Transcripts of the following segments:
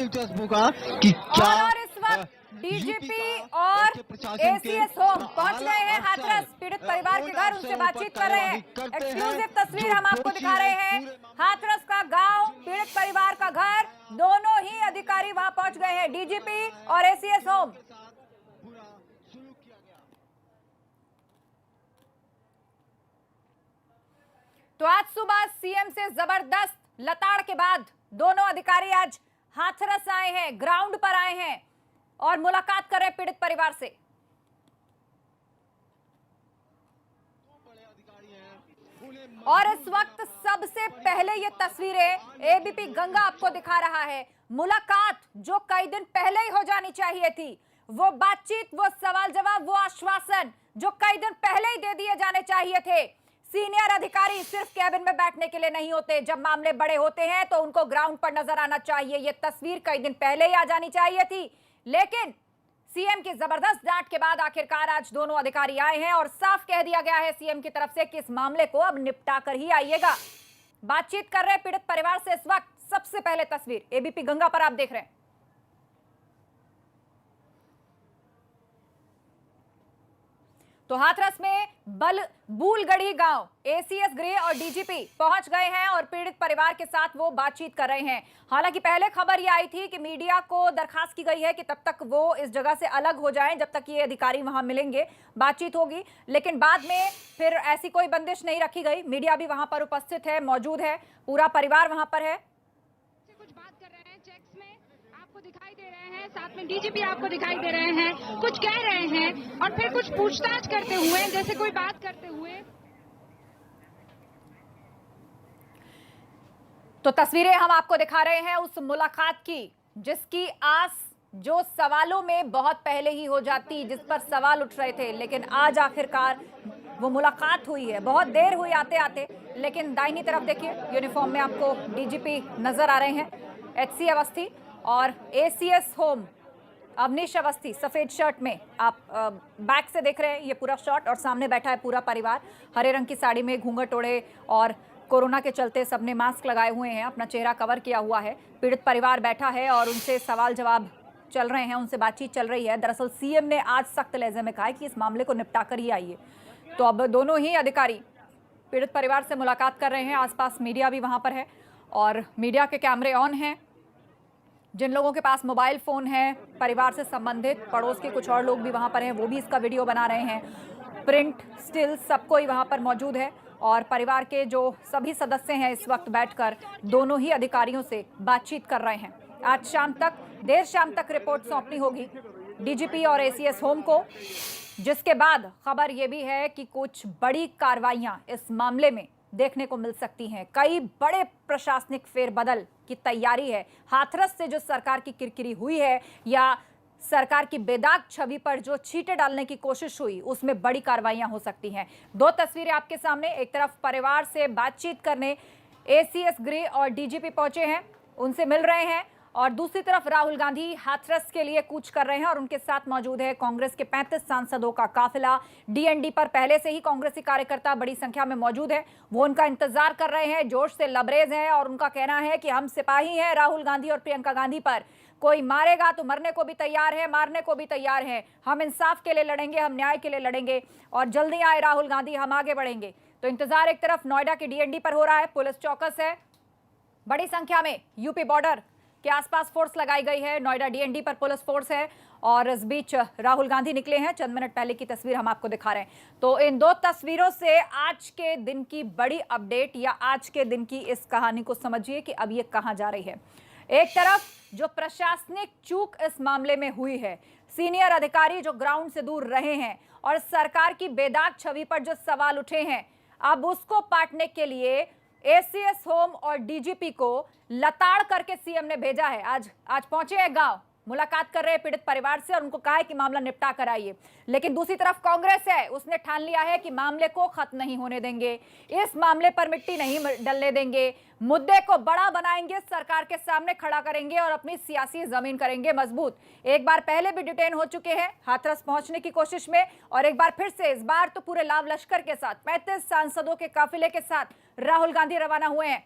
दिलचस्प होगा कि क्या और इस वक्त डीजीपी और एसीएस होम पहुंच गए हैं हाथरस पीड़ित परिवार के घर, उनसे बातचीत कर रहे हैं। एक्सक्लूसिव तस्वीर हम आपको दिखा रहे हैं। हाथरस का गांव, पीड़ित परिवार का घर, दोनों ही अधिकारी वहां पहुंच गए हैं, डीजीपी और एसीएस होम। तो आज सुबह सीएम से जबरदस्त लताड़ के बाद दोनों अधिकारी आज हाथरस आए हैं, ग्राउंड पर आए हैं और मुलाकात कर रहे पीड़ित परिवार से। और इस वक्त सबसे पहले ये तस्वीरें एबीपी गंगा आपको दिखा रहा है। मुलाकात जो कई दिन पहले ही हो जानी चाहिए थी, वो बातचीत, वो सवाल जवाब, वो आश्वासन जो कई दिन पहले ही दे दिए जाने चाहिए थे। सीनियर अधिकारी सिर्फ कैबिन में बैठने के लिए नहीं होते, जब मामले बड़े होते हैं तो उनको ग्राउंड पर नजर आना चाहिए। ये तस्वीर कई दिन पहले ही आ जानी चाहिए थी, लेकिन सीएम की जबरदस्त डांट के बाद आखिरकार आज दोनों अधिकारी आए हैं और साफ कह दिया गया है सीएम की तरफ से कि इस मामले को अब निपटा कर ही आइएगा। बातचीत कर रहे पीड़ित परिवार से इस वक्त। सबसे पहले तस्वीर एबीपी गंगा पर आप देख रहे हैं। तो हाथरस में बूलगढ़ी गांव एसीएस गृह और डीजीपी पहुंच गए हैं और पीड़ित परिवार के साथ वो बातचीत कर रहे हैं। हालांकि पहले खबर ये आई थी कि मीडिया को दरखास्त की गई है कि तब तक वो इस जगह से अलग हो जाएं, जब तक ये अधिकारी वहां मिलेंगे, बातचीत होगी। लेकिन बाद में फिर ऐसी कोई बंदिश नहीं रखी गई। मीडिया भी वहां पर उपस्थित है, मौजूद है, पूरा परिवार वहां पर है। कुछ बात कर रहे हैं, चेक्स में आपको दिखाई दे रहे हैं, साथ में डीजीपी आपको दिखाई दे रहे हैं, कुछ कह रहे हैं और फिर कुछ पूछताछ करते हुए, जैसे कोई बात करते हुए। तो तस्वीरें हम आपको दिखा रहे हैं उस मुलाकात की, जिसकी आस जो सवालों में बहुत पहले ही हो जाती, जिस पर सवाल उठ रहे थे, लेकिन आज आखिरकार वो मुलाकात हुई है। बहुत देर हुई आते आते, लेकिन दाहिनी तरफ देखिए यूनिफॉर्म में आपको डीजीपी नजर आ रहे हैं, एचसी अवस्थी, और एसीएस होम अवनीश अवस्थी सफेद शर्ट में। आप बैक से देख रहे हैं ये पूरा शॉट, और सामने बैठा है पूरा परिवार हरे रंग की साड़ी में, घूंघट ओढ़े, और कोरोना के चलते सबने मास्क लगाए हुए हैं, अपना चेहरा कवर किया हुआ है। पीड़ित परिवार बैठा है और उनसे सवाल जवाब चल रहे हैं, उनसे बातचीत चल रही है। दरअसल सीएम ने आज सख्त लहजे में कहा है कि इस मामले को निपटा कर ही आइए। तो अब दोनों ही अधिकारी पीड़ित परिवार से मुलाकात कर रहे हैं। आसपास मीडिया भी वहां पर है और मीडिया के कैमरे ऑन हैं। जिन लोगों के पास मोबाइल फ़ोन है, परिवार से संबंधित पड़ोस के कुछ और लोग भी वहाँ पर हैं, वो भी इसका वीडियो बना रहे हैं। प्रिंट, स्टिल सब कोई वहाँ पर मौजूद है और परिवार के जो सभी सदस्य हैं इस वक्त बैठकर दोनों ही अधिकारियों से बातचीत कर रहे हैं। आज शाम तक, देर शाम तक रिपोर्ट सौंपनी होगी डीजीपी और एसीएस होम को, जिसके बाद खबर ये भी है कि कुछ बड़ी कार्रवाइयाँ इस मामले में देखने को मिल सकती हैं। कई बड़े प्रशासनिक फेरबदल की तैयारी है। हाथरस से जो सरकार की किरकिरी हुई है या सरकार की बेदाग छवि पर जो छींटे डालने की कोशिश हुई, उसमें बड़ी कार्रवाइयां हो सकती हैं। दो तस्वीरें आपके सामने, एक तरफ परिवार से बातचीत करने एसीएस गृह और डीजीपी पहुंचे हैं, उनसे मिल रहे हैं, और दूसरी तरफ राहुल गांधी हाथरस के लिए कूच कर रहे हैं और उनके साथ मौजूद है कांग्रेस के 35 सांसदों का काफिला। डीएनडी पर पहले से ही कांग्रेसी कार्यकर्ता बड़ी संख्या में मौजूद है, वो उनका इंतजार कर रहे हैं, जोश से लबरेज हैं और उनका कहना है कि हम सिपाही हैं राहुल गांधी और प्रियंका गांधी पर। कोई मारेगा तो मरने को भी तैयार है, मारने को भी तैयार है। हम इंसाफ के लिए लड़ेंगे, हम न्याय के लिए लड़ेंगे और जल्दी आए राहुल गांधी, हम आगे बढ़ेंगे। तो इंतजार एक तरफ नोएडा के डीएनडी पर हो रहा है, पुलिस चौकस है, बड़ी संख्या में यूपी बॉर्डर के आसपास फोर्स लगाई गई है, नोएडा डीएनडी पर पुलिस फोर्स है और इस बीच राहुल गांधी निकले हैं। चंद मिनट पहले की तस्वीर हम आपको दिखा रहे हैं। तो इन दो तस्वीरों से आज के दिन की बड़ी अपडेट या आज के दिन की इस कहानी को समझिए कि अब ये कहां जा रही है। एक तरफ जो प्रशासनिक चूक इस मामले में हुई है, सीनियर अधिकारी जो ग्राउंड से दूर रहे हैं और सरकार की बेदाग छवि पर जो सवाल उठे हैं, अब उसको पाटने के लिए एसीएस होम और डीजीपी को लताड़ करके सीएम ने भेजा है। आज पहुंचे हैं गांव, मुलाकात कर रहे हैं पीड़ित परिवार से और उनको कहा है कि मामला निपटा कर आइए। लेकिन दूसरी तरफ कांग्रेस है, उसने ठान लिया है कि मामले को खत्म नहीं होने देंगे, इस मामले पर मिट्टी नहीं डलने देंगे, मुद्दे को बड़ा बनाएंगे, सरकार के सामने खड़ा करेंगे और अपनी सियासी जमीन करेंगे मजबूत। एक बार पहले भी डिटेन हो चुके हैं हाथरस पहुंचने की कोशिश में और एक बार फिर से, इस बार तो पूरे लाव लश्कर के साथ 35 सांसदों के काफिले के साथ राहुल गांधी रवाना हुए हैं।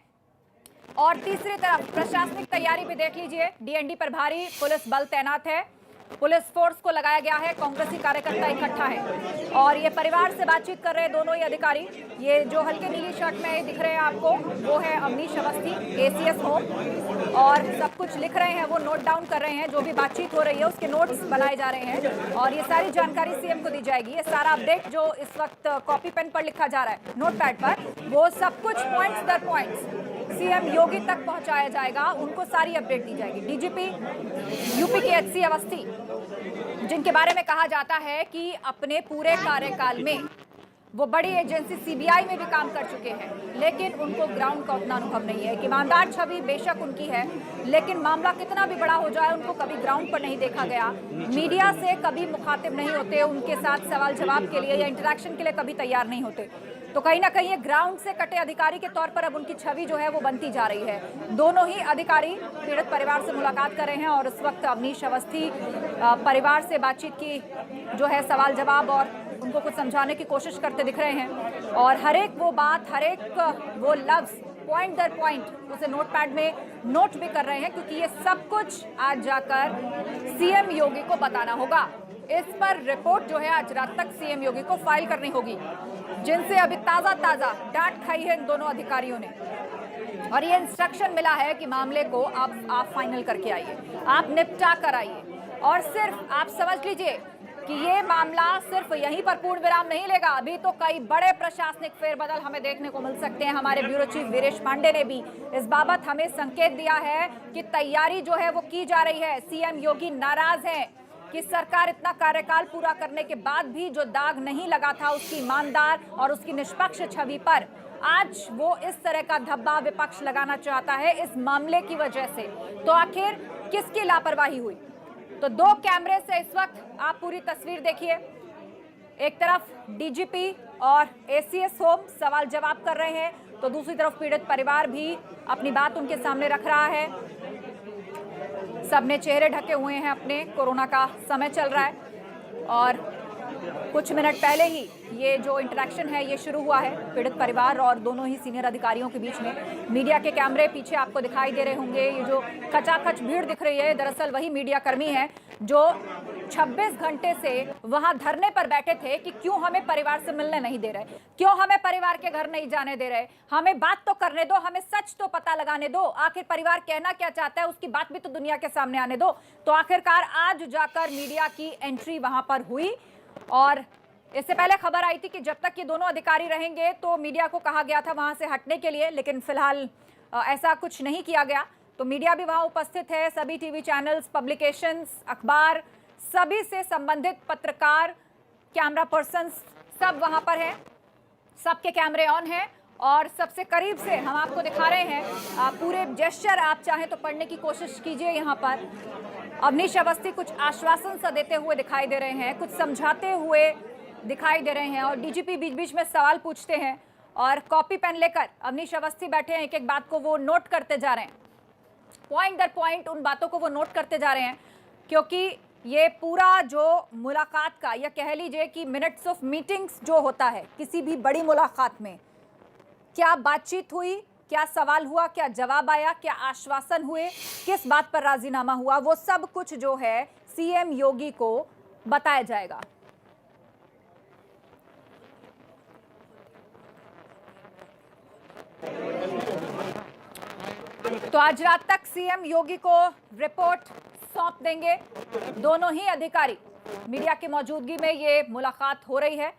और तीसरी तरफ प्रशासनिक तैयारी भी देख लीजिए। डीएनडी पर भारी पुलिस बल तैनात है, पुलिस फोर्स को लगाया गया है, कांग्रेसी कार्यकर्ता इकट्ठा है और ये परिवार से बातचीत कर रहे हैं दोनों ही अधिकारी। ये जो हल्के नीली शर्ट में दिख रहे हैं आपको, वो है अवनीश अवस्थी, एसीएस होम, और सब कुछ लिख रहे हैं, वो नोट डाउन कर रहे हैं। जो भी बातचीत हो रही है उसके नोट्स बनाए जा रहे हैं और ये सारी जानकारी सीएम को दी जाएगी। ये सारा अपडेट जो इस वक्त कॉपी पेन पर लिखा जा रहा है नोटपैड पर, वो सब कुछ पॉइंट्स दर पॉइंट्स सीएम योगी तक पहुंचाया जाएगा, उनको सारी अपडेट दी जाएगी। डीजीपी यूपी के एचसी अवस्थी, जिनके बारे में कहा जाता है कि अपने पूरे कार्यकाल में वो बड़ी एजेंसी सीबीआई में भी काम कर चुके हैं, लेकिन उनको ग्राउंड का उतना अनुभव नहीं है। ईमानदार छवि बेशक उनकी है, लेकिन मामला कितना भी बड़ा हो जाए उनको कभी ग्राउंड पर नहीं देखा गया, मीडिया से कभी मुखातिब नहीं होते, उनके साथ सवाल जवाब के लिए या इंटरेक्शन के लिए कभी तैयार नहीं होते। तो कहीं ना कहीं ये ग्राउंड से कटे अधिकारी के तौर पर अब उनकी छवि जो है वो बनती जा रही है। दोनों ही अधिकारी पीड़ित परिवार से मुलाकात कर रहे हैं और इस वक्त अवनीश अवस्थी परिवार से बातचीत की जो है सवाल जवाब और उनको कुछ समझाने की कोशिश करते दिख रहे हैं और हर एक वो बात, हर एक वो लफ्ज पॉइंट दर पॉइंट उसे नोटपैड में नोट भी कर रहे हैं, क्योंकि ये सब कुछ आज जाकर सीएम योगी को बताना होगा। इस पर रिपोर्ट जो है आज रात तक सीएम योगी को फाइल करनी होगी, जिनसे अभी ताजा डांट खाई है इन दोनों अधिकारियों ने। और ये इंस्ट्रक्शन मिला है कि मामले को आप फाइनल करके आइए, आप निपटा कर आइए। और सिर्फ आप समझ लीजिए कि ये मामला सिर्फ यहीं पर पूर्ण विराम नहीं लेगा, अभी तो कई बड़े प्रशासनिक फेरबदल हमें देखने को मिल सकते हैं। हमारे ब्यूरो चीफ वीरेश पांडे ने भी इस बाबत हमें संकेत दिया है कि तैयारी जो है वो की जा रही है। सीएम योगी नाराज हैं कि सरकार इतना कार्यकाल पूरा करने के बाद भी जो दाग नहीं लगा था उसकी ईमानदार और उसकी निष्पक्ष छवि पर, आज वो इस तरह का धब्बा विपक्ष लगाना चाहता है इस मामले की वजह से। तो आखिर किसकी लापरवाही हुई? तो दो कैमरे से इस वक्त आप पूरी तस्वीर देखिए। एक तरफ डीजीपी और एसीएस होम सवाल जवाब कर रहे हैं, तो दूसरी तरफ पीड़ित परिवार भी अपनी बात उनके सामने रख रहा है। सबने चेहरे ढके हुए हैं अपने, कोरोना का समय चल रहा है और कुछ मिनट पहले ही ये जो इंटरेक्शन है ये शुरू हुआ है पीड़ित परिवार और दोनों ही सीनियर अधिकारियों के बीच में। मीडिया के कैमरे पीछे आपको दिखाई दे रहे होंगे, ये जो खचाखच भीड़ दिख रही है दरअसल वही मीडिया कर्मी है जो 26 घंटे से वहां धरने पर बैठे थे कि क्यों हमें परिवार से मिलने नहीं दे रहे, क्यों हमें परिवार के घर नहीं जाने दे रहे, हमें बात तो करने दो, हमें सच तो पता लगाने दो, आखिर परिवार कहना क्या चाहता है उसकी बात भी तो दुनिया के सामने आने दो। तो आखिरकार आज जाकर मीडिया की एंट्री वहां पर हुई और इससे पहले खबर आई थी कि जब तक ये दोनों अधिकारी रहेंगे तो मीडिया को कहा गया था वहां से हटने के लिए, लेकिन फिलहाल ऐसा कुछ नहीं किया गया। तो मीडिया भी वहां उपस्थित है, सभी टीवी चैनल्स, पब्लिकेशंस, अखबार, सभी से संबंधित पत्रकार, कैमरा पर्सन्स सब वहां पर हैं, सबके कैमरे ऑन हैं और सबसे करीब से हम आपको दिखा रहे हैं पूरे जेस्चर। आप चाहें तो पढ़ने की कोशिश कीजिए। यहाँ पर अवनीश अवस्थी कुछ आश्वासन सा देते हुए दिखाई दे रहे हैं, कुछ समझाते हुए दिखाई दे रहे हैं और डीजीपी बीच बीच में सवाल पूछते हैं और कॉपी पेन लेकर अवनीश अवस्थी बैठे हैं, एक एक बात को वो नोट करते जा रहे हैं, पॉइंट दर पॉइंट उन बातों को वो नोट करते जा रहे हैं, क्योंकि ये पूरा जो मुलाकात का या कह लीजिए कि मिनट्स ऑफ मीटिंग्स जो होता है किसी भी बड़ी मुलाकात में, क्या बातचीत हुई, क्या सवाल हुआ, क्या जवाब आया, क्या आश्वासन हुए, किस बात पर राजीनामा हुआ, वो सब कुछ जो है सीएम योगी को बताया जाएगा। तो आज रात तक सीएम योगी को रिपोर्ट सौंप देंगे दोनों ही अधिकारी। मीडिया की मौजूदगी में ये मुलाकात हो रही है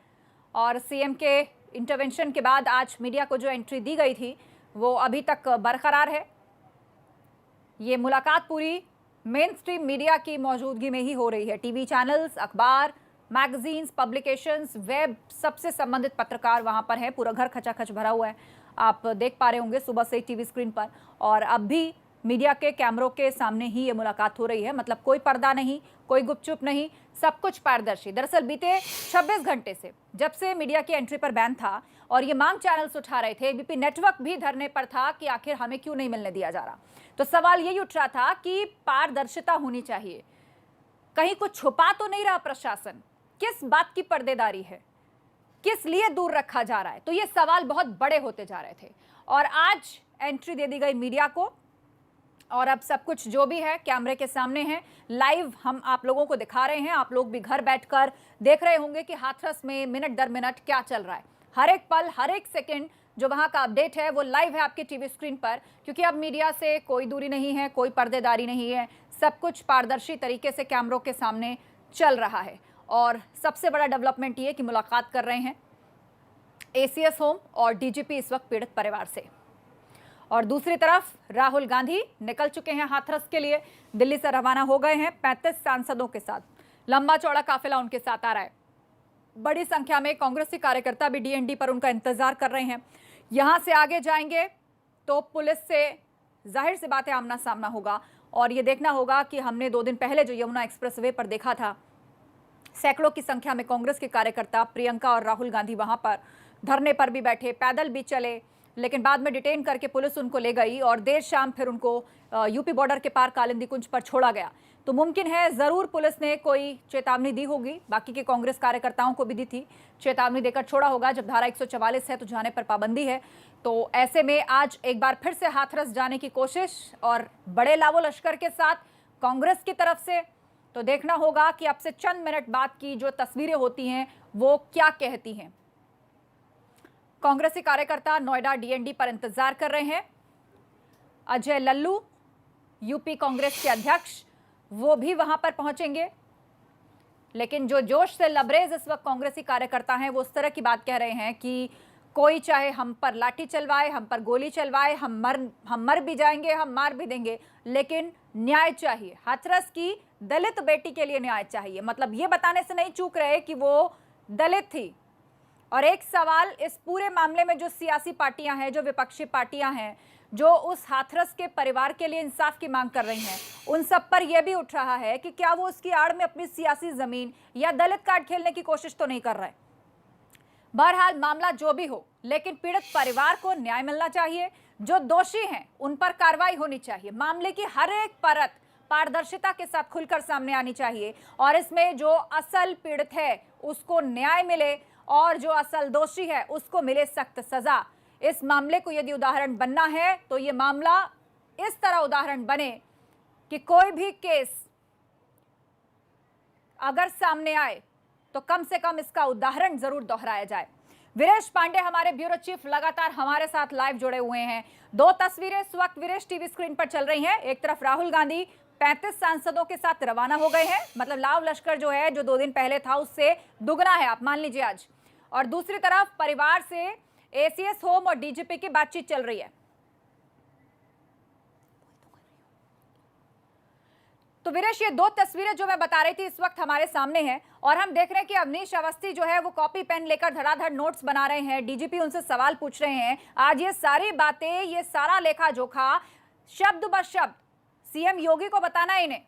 और सीएम के इंटरवेंशन के बाद आज मीडिया को जो एंट्री दी गई थी वो अभी तक बरकरार है। ये मुलाकात पूरी मेन स्ट्रीम मीडिया की मौजूदगी में ही हो रही है। टीवी चैनल्स, अखबार, मैगजीन्स, पब्लिकेशंस, वेब, सबसे संबंधित पत्रकार वहां पर हैं। पूरा घर खचाखच भरा हुआ है, आप देख पा रहे होंगे सुबह से टीवी स्क्रीन पर। और अब भी मीडिया के कैमरों के सामने ही ये मुलाकात हो रही है, मतलब कोई पर्दा नहीं, कोई गुपचुप नहीं, सब कुछ पारदर्शी। दरअसल बीते 26 घंटे से जब से मीडिया की एंट्री पर बैन था और ये मांग चैनल्स उठा रहे थे, एबीपी नेटवर्क भी धरने पर था कि आखिर हमें क्यों नहीं मिलने दिया जा रहा। तो सवाल यही उठ रहा था कि पारदर्शिता होनी चाहिए, कहीं कुछ छुपा तो नहीं रहा प्रशासन, किस बात की पर्देदारी है, किस लिए दूर रखा जा रहा है। तो ये सवाल बहुत बड़े होते जा रहे थे और आज एंट्री दे दी गई मीडिया को और अब सब कुछ जो भी है कैमरे के सामने है, लाइव हम आप लोगों को दिखा रहे हैं। आप लोग भी घर बैठकर देख रहे होंगे कि हाथरस में मिनट दर मिनट क्या चल रहा है। हर एक पल, हर एक सेकंड जो वहां का अपडेट है वो लाइव है आपके टीवी स्क्रीन पर, क्योंकि अब मीडिया से कोई दूरी नहीं है, कोई पर्देदारी नहीं है, सब कुछ पारदर्शी तरीके से कैमरों के सामने चल रहा है। और सबसे बड़ा डेवलपमेंट ये कि मुलाकात कर रहे हैं एसीएस होम और डीजीपी इस वक्त पीड़ित परिवार से। और दूसरी तरफ राहुल गांधी निकल चुके हैं हाथरस के लिए, दिल्ली से रवाना हो गए हैं 35 सांसदों के साथ। लंबा चौड़ा काफिला उनके साथ आ रहा है। बड़ी संख्या में कांग्रेसी कार्यकर्ता भी डीएनडी पर उनका इंतजार कर रहे हैं। यहां से आगे जाएंगे तो पुलिस से जाहिर सी बात है आमना सामना होगा। और ये देखना होगा कि हमने 2 दिन पहले जो यमुना एक्सप्रेसवे पर देखा था, सैकड़ों की संख्या में कांग्रेस के कार्यकर्ता प्रियंका और राहुल गांधी वहां पर धरने पर भी बैठे, पैदल भी चले, लेकिन बाद में डिटेन करके पुलिस उनको ले गई और देर शाम फिर उनको यूपी बॉर्डर के पार कालिंदी कुंज पर छोड़ा गया। तो मुमकिन है जरूर पुलिस ने कोई चेतावनी दी होगी, बाकी के कांग्रेस कार्यकर्ताओं को भी दी थी, चेतावनी देकर छोड़ा होगा। जब धारा 144 है तो जाने पर पाबंदी है, तो ऐसे में आज एक बार फिर से हाथरस जाने की कोशिश और बड़े लावो लश्कर के साथ कांग्रेस की तरफ से। तो देखना होगा कि अब से चंद मिनट बाद की जो तस्वीरें होती हैं वो क्या कहती हैं। कांग्रेसी कार्यकर्ता नोएडा डीएनडी पर इंतजार कर रहे हैं। अजय लल्लू यूपी कांग्रेस के अध्यक्ष वो भी वहां पर पहुंचेंगे, लेकिन जो जोश से लबरेज इस वक्त कांग्रेसी कार्यकर्ता हैं वो उस तरह की बात कह रहे हैं कि कोई चाहे हम पर लाठी चलवाए, हम पर गोली चलवाए, हम मर भी जाएंगे, हम मार भी देंगे, लेकिन न्याय चाहिए। हाथरस की दलित बेटी के लिए न्याय चाहिए। मतलब ये बताने से नहीं चूक रहे कि वो दलित थी। और एक सवाल इस पूरे मामले में जो सियासी पार्टियां हैं, जो विपक्षी पार्टियां हैं, जो उस हाथरस के परिवार के लिए इंसाफ की मांग कर रही हैं, उन सब पर यह भी उठ रहा है कि क्या वो उसकी आड़ में अपनी सियासी जमीन या दलित कार्ड खेलने की कोशिश तो नहीं कर रहे। बहरहाल मामला जो भी हो, लेकिन पीड़ित परिवार को न्याय मिलना चाहिए। जो दोषी हैं उन पर कार्रवाई होनी चाहिए। मामले की हर एक परत पारदर्शिता के साथ खुलकर सामने आनी चाहिए और इसमें जो असल पीड़ित है उसको न्याय मिले और जो असल दोषी है उसको मिले सख्त सजा। इस मामले को यदि उदाहरण बनना है तो ये मामला इस तरह उदाहरण बने कि कोई भी केस अगर सामने आए तो कम से कम इसका उदाहरण जरूर दोहराया जाए। वीरेश पांडे हमारे ब्यूरो चीफ लगातार हमारे साथ लाइव जुड़े हुए हैं। 2 तस्वीरें इस वक्त वीरेश टीवी स्क्रीन पर चल रही हैं। एक तरफ राहुल गांधी 35 सांसदों के साथ रवाना हो गए हैं, मतलब लाव लश्कर जो है, जो 2 दिन पहले था उससे दुगना है, आप मान लीजिए आज। और दूसरी तरफ परिवार से एसीएस होम और डीजीपी की बातचीत चल रही है। तो वीरेश, ये 2 तस्वीरें जो मैं बता रही थी इस वक्त हमारे सामने हैं और हम देख रहे हैं कि अवनीश अवस्थी जो है वो कॉपी पेन लेकर धड़ाधड़ नोट्स बना रहे हैं। डीजीपी उनसे सवाल पूछ रहे हैं। आज ये सारी बातें, ये सारा लेखा जोखा शब्द ब शब्द सीएम योगी को बताना है इन्हें।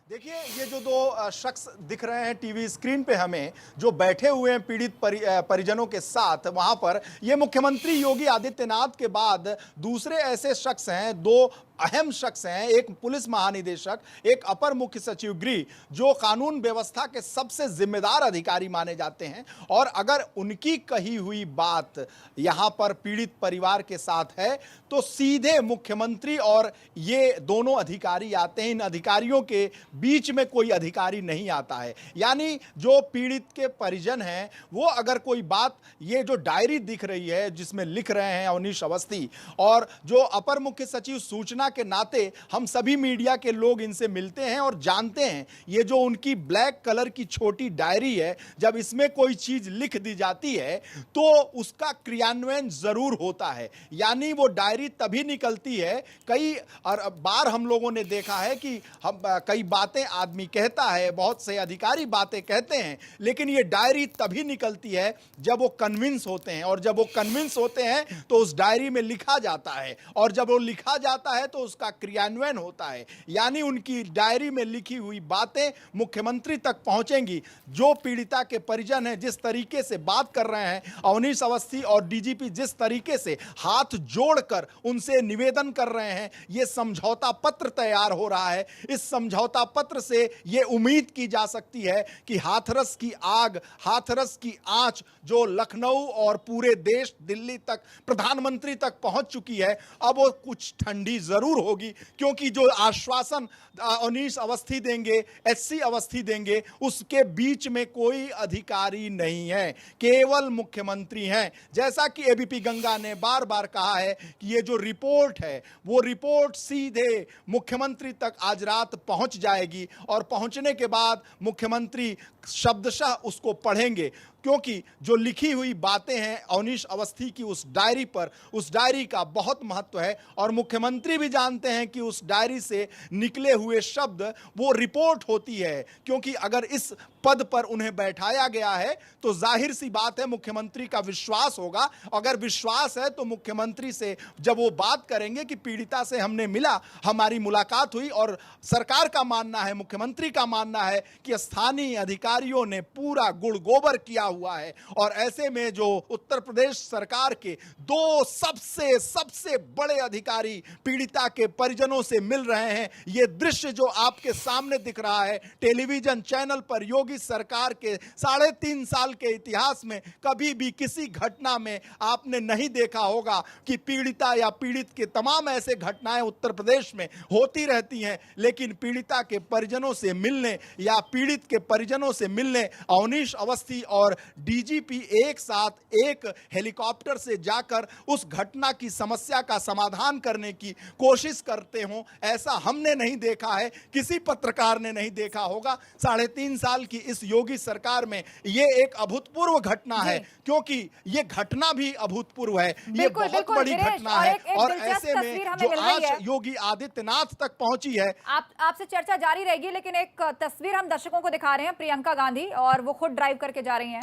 देखिए, ये जो 2 शख्स दिख रहे हैं टीवी स्क्रीन पे हमें, जो बैठे हुए हैं पीड़ित परिजनों के साथ वहां पर, ये मुख्यमंत्री योगी आदित्यनाथ के बाद दूसरे ऐसे शख्स हैं, 2 अहम शख्स हैं। एक पुलिस महानिदेशक, एक अपर मुख्य सचिव गृह, जो कानून व्यवस्था के सबसे जिम्मेदार अधिकारी माने जाते हैं। और अगर उनकी कही हुई बात यहां पर पीड़ित परिवार के साथ है तो सीधे मुख्यमंत्री और ये दोनों अधिकारी आते हैं। इन अधिकारियों के बीच में कोई अधिकारी नहीं आता है। यानी जो पीड़ित के परिजन हैं वो अगर कोई बात, ये जो डायरी दिख रही है जिसमें लिख रहे हैं अवनीश अवस्थी, और जो अपर मुख्य सचिव सूचना के नाते हम सभी मीडिया के लोग इनसे मिलते हैं और जानते हैं, ये जो उनकी ब्लैक कलर की छोटी डायरी है, जब इसमें कोई चीज लिख दी जाती है तो उसका क्रियान्वयन जरूर होता है। यानी वो डायरी तभी निकलती है। कई बार हम लोगों ने देखा है कि हम कई बातें आदमी कहता है, बहुत से अधिकारी बातें कहते हैं, लेकिन ये डायरी तभी निकलती है जब वो कन्विंस होते हैं। और जब वो कन्विंस होते हैं तो उस डायरी में लिखा जाता है, और जब वो लिखा जाता है तो उसका क्रियान्वयन होता है, यानी उनकी डायरी में लिखी हुई बातें मुख्यमंत्री तक पहुंचेंगी। जो पीड़िता के परिजन हैं, जिस तरीके से बात कर रहे हैं, अवनीश अवस्थी और डीजीपी जिस तरीके से हाथ जोड़कर उनसे निवेदन कर रहे हैं, यह समझौता पत्र तैयार हो रहा है। इस समझौता पत्र से यह उम्मीद की जा सकती है कि हाथरस की आग, हाथरस की आंच जो लखनऊ और पूरे देश, दिल्ली तक, प्रधानमंत्री तक पहुंच चुकी है, अब वो कुछ ठंडी जरूर होगी, क्योंकि जो आश्वासन अवनीश अवस्थी देंगे, एचसी अवस्थी देंगे, उसके बीच में कोई अधिकारी नहीं है, केवल मुख्यमंत्री हैं। जैसा कि एबीपी गंगा ने बार बार कहा है कि ये जो रिपोर्ट है, वो रिपोर्ट सीधे मुख्यमंत्री तक आज रात पहुंच जाएगी और पहुंचने के बाद मुख्यमंत्री शब्दशः उसको पढ़ेंगे, क्योंकि जो लिखी हुई बातें हैं अवनीश अवस्थी की उस डायरी पर, उस डायरी का बहुत महत्व है और मुख्यमंत्री भी जानते हैं कि उस डायरी से निकले हुए शब्द वो रिपोर्ट होती है। क्योंकि अगर इस पद पर उन्हें बैठाया गया है तो जाहिर सी बात है मुख्यमंत्री का विश्वास होगा। अगर विश्वास है तो मुख्यमंत्री से जब वो बात करेंगे कि पीड़िता से हमने मिला, हमारी मुलाकात हुई, और सरकार का मानना है, मुख्यमंत्री का मानना है कि स्थानीय अधिकारियों ने पूरा गुड़ गोबर किया हुआ है, और ऐसे में जो उत्तर प्रदेश सरकार के दो सबसे बड़े अधिकारी पीड़िता के परिजनों से मिल रहे हैं, ये दृश्य जो आपके सामने दिख रहा है टेलीविजन चैनल पर, योगी सरकार के 3.5 साल के इतिहास में कभी भी किसी घटना में आपने नहीं देखा होगा कि पीड़िता या पीड़ित के तमाम ऐसे घटनाएं उत्तर प्रदेश में होती रहती हैं, लेकिन पीड़िता के परिजनों से मिलने या पीड़ित के परिजनों से मिलने अवनीश अवस्थी और डीजीपी एक साथ एक हेलीकॉप्टर से जाकर उस घटना की समस्या का समाधान करने की कोशिश करते हों, ऐसा हमने नहीं देखा है, किसी पत्रकार ने नहीं देखा होगा। 3.5 साल की इस योगी सरकार में ये एक अभूतपूर्व घटना है, क्योंकि ये घटना भी अभूतपूर्व है, ये बहुत बड़ी घटना है। और ऐसे में जो आज योगी आदित्यनाथ तक पहुंची है। आपसे चर्चा जारी रहेगी, लेकिन एक तस्वीर हम दर्शकों को दिखा रहे हैं, प्रियंका गांधी, और वो खुद ड्राइव करके जा रही हैं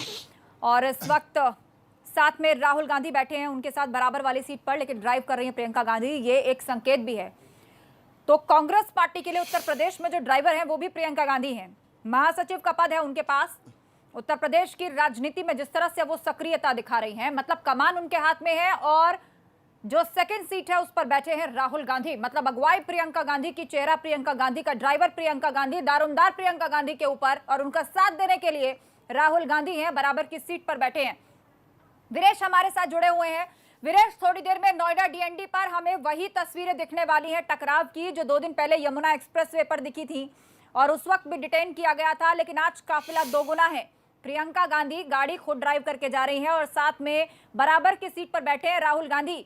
और इस वक्त साथ में राहुल गांधी बैठे हैं उनके साथ बराबर वाली सीट पर, लेकिन ड्राइव कर रही हैं प्रियंका गांधी। ये एक संकेत भी है। तो कांग्रेस पार्टी के लिए उत्तर प्रदेश में जो ड्राइवर हैं वो भी प्रियंका गांधी हैं। महासचिव का पद है उनके पास। उत्तर प्रदेश की राजनीति में जिस तरह से वो सक्रियता दिखा रही हैं, मतलब कमान उनके हाथ में है, और जो सेकंड सीट है उस पर बैठे हैं राहुल गांधी। मतलब अगुवाई प्रियंका गांधी की, चेहरा प्रियंका गांधी का, ड्राइवर प्रियंका गांधी, दारोमदार प्रियंका गांधी के ऊपर, और उनका साथ देने के लिए राहुल गांधी हैं, बराबर की सीट पर बैठे हैं। वीरेश हमारे साथ जुड़े हुए हैं। वीरेश, थोड़ी देर में नोएडा डीएनडी पर हमें वही तस्वीरें दिखने वाली हैं टकराव की, जो 2 दिन पहले यमुना एक्सप्रेसवे पर दिखी थी, और उस वक्त भी डिटेन किया गया था, लेकिन आज काफिला दोगुना है। प्रियंका गांधी गाड़ी खुद ड्राइव करके जा रही हैं और साथ में बराबर की सीट पर बैठे हैं राहुल गांधी।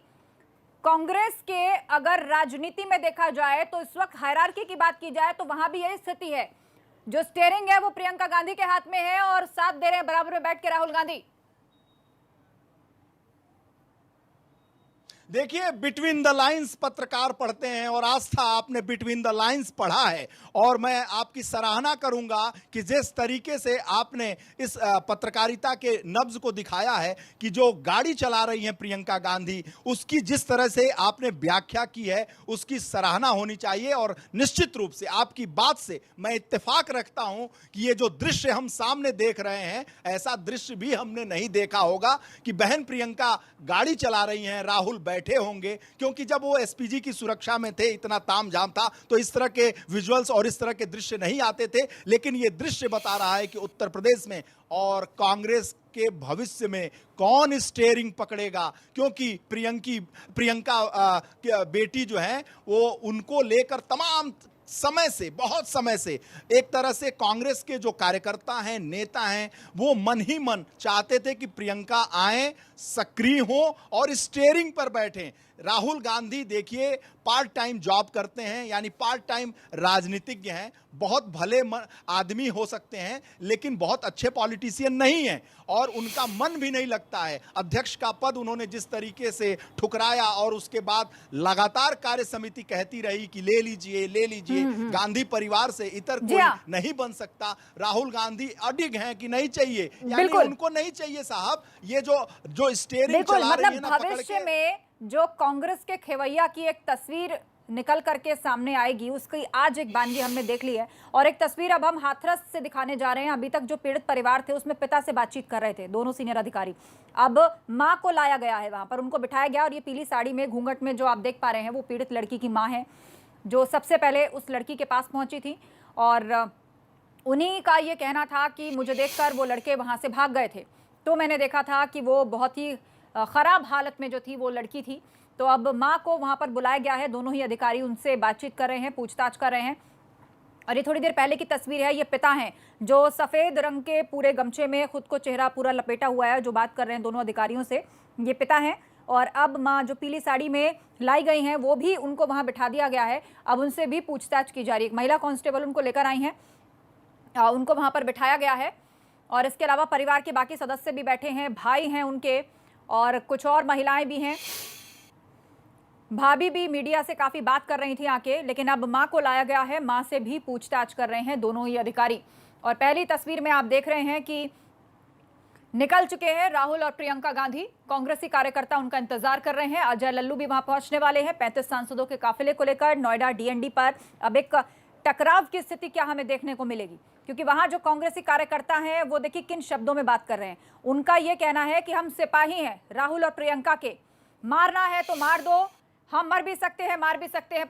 कांग्रेस के अगर राजनीति में देखा जाए तो इस वक्त हायरार्की की बात की जाए तो वहां भी यही स्थिति है। जो स्टीयरिंग है वो प्रियंका गांधी के हाथ में है और साथ दे रहे हैं बराबर में बैठ के राहुल गांधी। देखिए, बिटवीन द लाइंस पत्रकार पढ़ते हैं, और आस्था आपने बिटवीन द लाइंस पढ़ा है, और मैं आपकी सराहना करूंगा कि जिस तरीके से आपने इस पत्रकारिता के नब्ज को दिखाया है कि जो गाड़ी चला रही हैं प्रियंका गांधी, उसकी जिस तरह से आपने व्याख्या की है, उसकी सराहना होनी चाहिए। और निश्चित रूप से आपकी बात से मैं इत्तेफाक रखता हूं कि ये जो दृश्य हम सामने देख रहे हैं, ऐसा दृश्य भी हमने नहीं देखा होगा कि बहन प्रियंका गाड़ी चला रही हैं, राहुल बैठे होंगे, क्योंकि जब वो एसपीजी की सुरक्षा में थे, इतना तामझाम था, तो इस तरह के विजुअल्स और इस तरह के दृश्य नहीं आते थे। लेकिन ये दृश्य बता रहा है कि उत्तर प्रदेश में और कांग्रेस के भविष्य में कौन स्टीयरिंग पकड़ेगा, क्योंकि प्रियंका बेटी जो है वो उनको लेकर तमाम समय से, बहुत समय से एक तरह से कांग्रेस के जो कार्यकर्ता हैं, नेता हैं, वो मन ही मन चाहते थे कि प्रियंका आए, सक्रिय हो और स्टीयरिंग पर बैठें। राहुल गांधी देखिए पार्ट टाइम जॉब करते हैं, यानी पार्ट टाइम राजनीतिज्ञ हैं, बहुत भले आदमी हो सकते हैं, लेकिन बहुत अच्छे पॉलिटिशियन नहीं हैं, और उनका मन भी नहीं लगता है। अध्यक्ष का पद उन्होंने जिस तरीके से ठुकराया, और उसके बाद लगातार कार्य समिति कहती रही कि ले लीजिए, ले लीजिए, गांधी परिवार से इतर कोई नहीं बन सकता। राहुल गांधी अडिग हैं कि नहीं चाहिए, यानी उनको नहीं चाहिए साहब ये जो स्टीयरिंग चला रही है ना, भविष्य में जो कांग्रेस के खेवैया की एक तस्वीर निकल करके सामने आएगी उसकी आज एक बानगी हमने देख ली है। और एक तस्वीर अब हम हाथरस से दिखाने जा रहे हैं। अभी तक जो पीड़ित परिवार थे उसमें पिता से बातचीत कर रहे थे दोनों सीनियर अधिकारी। अब मां को लाया गया है, वहां पर उनको बिठाया गया और ये पीली साड़ी में घूंघट में जो आप देख पा रहे हैं वो पीड़ित लड़की की मां है, जो सबसे पहले उस लड़की के पास पहुंची थी। और उन्हीं का ये कहना था कि मुझे देखकर वो लड़के वहां से भाग गए थे, तो मैंने देखा था कि वो बहुत ही खराब हालत में जो थी वो लड़की थी। तो अब मां को वहां पर बुलाया गया है, दोनों ही अधिकारी उनसे बातचीत कर रहे हैं, पूछताछ कर रहे हैं। और ये थोड़ी देर पहले की तस्वीर है, ये पिता हैं जो सफेद रंग के पूरे गमछे में खुद को चेहरा पूरा लपेटा हुआ है, जो बात कर रहे हैं दोनों अधिकारियों से, ये पिता हैं। और अब मां जो पीली साड़ी में लाई गई हैं वो भी उनको वहां बिठा दिया गया है, अब उनसे भी पूछताछ की जा रही है। एक महिला कांस्टेबल उनको लेकर आई हैं, उनको वहां पर बिठाया गया है। और इसके अलावा परिवार के बाकी सदस्य भी बैठे हैं, भाई हैं उनके और कुछ और महिलाएं भी हैं। भाभी भी मीडिया से काफी बात कर रही थी आके, लेकिन अब मां को लाया गया है, मां से भी पूछताछ कर रहे हैं दोनों ही अधिकारी। और पहली तस्वीर में आप देख रहे हैं कि निकल चुके हैं राहुल और प्रियंका गांधी, कांग्रेसी कार्यकर्ता उनका इंतजार कर रहे हैं। अजय लल्लू भी वहां पहुंचने वाले हैं 35 सांसदों के काफिले को लेकर। नोएडा डीएनडी पर अब एक टकराव की स्थिति क्या हमें देखने को मिलेगी, क्योंकि वहां जो कांग्रेसी कार्यकर्ता हैं वो देखिए किन शब्दों में बात कर रहे हैं। उनका ये कहना है कि हम सिपाही हैं राहुल और प्रियंका के, मारना है तो मार दो, हम मर भी सकते हैं मार भी सकते हैं,